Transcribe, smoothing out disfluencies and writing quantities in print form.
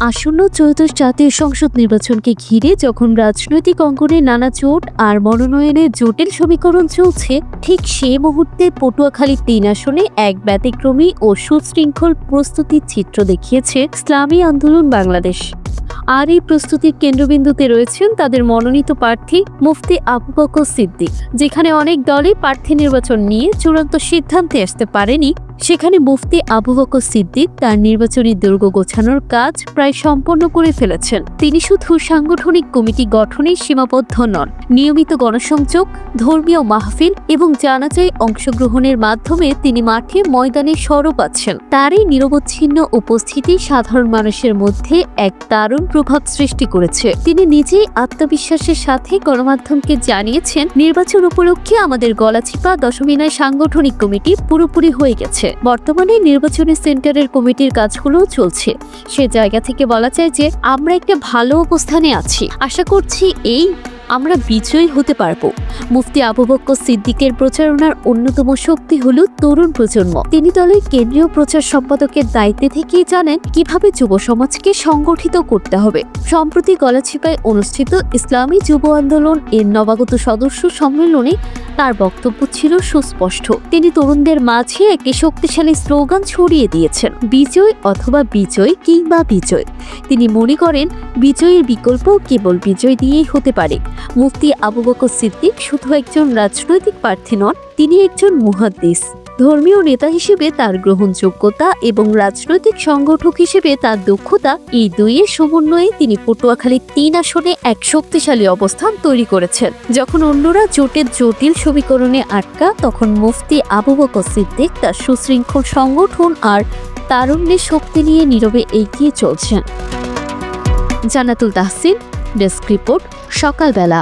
আসন্ন ত্রয়োদশ জাতীয় সংসদ নির্বাচনকে ঘিরে যখন রাজনৈতিক অঙ্গনে নানা জোট আর মনোনয়নের জটিল সমীকরণ চলছে, ঠিক সেই মুহূর্তে পটুয়াখালীর ৩ আসনে এক ব্যতিক্রমী ও সুশৃঙ্খল প্রস্তুতির চিত্র দেখিয়েছে ইসলামী আন্দোলন বাংলাদেশ। আর এই প্রস্তুতির কেন্দ্রবিন্দুতে রয়েছেন তাদের মনোনীত প্রার্থী মুফতি আবু বকর সিদ্দিক। যেখানে অনেক দলই প্রার্থী নির্বাচন নিয়ে চূড়ান্ত সিদ্ধান্তে আসতে পারেনি, সেখানে মুফতি আবু বকর সিদ্দিক তার নির্বাচনী দুর্গ গোছানোর কাজ প্রায় সম্পন্ন করে ফেলেছেন। তিনি শুধু সাংগঠনিক কমিটি গঠনে সীমাবদ্ধ নন, নিয়মিত গণসংযোগ, ধর্মীয় মাহফিল এবং জানাজায় অংশগ্রহণের মাধ্যমে তিনি মাঠে ময়দানে সরব আছেন। তার এই নিরবচ্ছিন্ন উপস্থিতি সাধারণ মানুষের মধ্যে এক দারুণ প্রভাব সৃষ্টি করেছে। তিনি নিজেই আত্মবিশ্বাসের সাথে গণমাধ্যমকে জানিয়েছেন, নির্বাচন উপলক্ষে আমাদের গলাচিপা দশমিনায় সাংগঠনিক কমিটি পুরোপুরি হয়ে গেছে। বর্তমানে নির্বাচনী সেন্টারের কমিটির কাজগুলো চলছে। সে জায়গা থেকে বলা যায় যে আমরা একটা ভালো অবস্থানে আছি। আশা করছি আমরা বিজয়ী হতে পারবো। মুফতি আবু বকর সিদ্দিকের প্রচারণার অন্যতম শক্তি হলো তরুণ প্রজন্ম। তিনি দলের কেন্দ্রীয় প্রচার সম্পাদকের দায়িত্বে থেকেই জানেন কিভাবে যুব সমাজকে সংগঠিত করতে হবে। সম্প্রতি গলাচিপায় অনুষ্ঠিত ইসলামী যুব আন্দোলন এর নবাগত সদস্য সম্মেলনে তার বক্তব্য ছিল সুস্পষ্ট। তিনি তরুণদের মাঝে একটি শক্তিশালী স্লোগান ছড়িয়ে দিয়েছেন, বিজয় অথবা বিজয় কিংবা বিজয়। তিনি মনে করেন বিজয়ের বিকল্প কেবল বিজয় দিয়েই হতে পারে। মুফতি আবু বকর সিদ্দিক শুধু একজন রাজনৈতিক প্রার্থী নন, তিনি একজন মুহাদ্দিস। ধর্মীয় নেতা হিসেবে তার গ্রহণযোগ্যতা এবং রাজনৈতিক সংগঠক হিসেবে তার দক্ষতা, এই দুইয়ের সমন্বয়ে তিনি পটুয়াখালীর ৩ আসনে এক শক্তিশালী অবস্থান তৈরি করেছেন। যখন অন্যরা জোটের জটিল সমীকরণে আটকা, তখন মুফতি আবু বকর সিদ্দিক তার সুশৃঙ্খল সংগঠন আর তারুণ্যের শক্তি নিয়ে নীরবে এগিয়ে চলছেন। জান্নাতুল তাহসিন, ডেস্ক রিপোর্ট, সকালবেলা।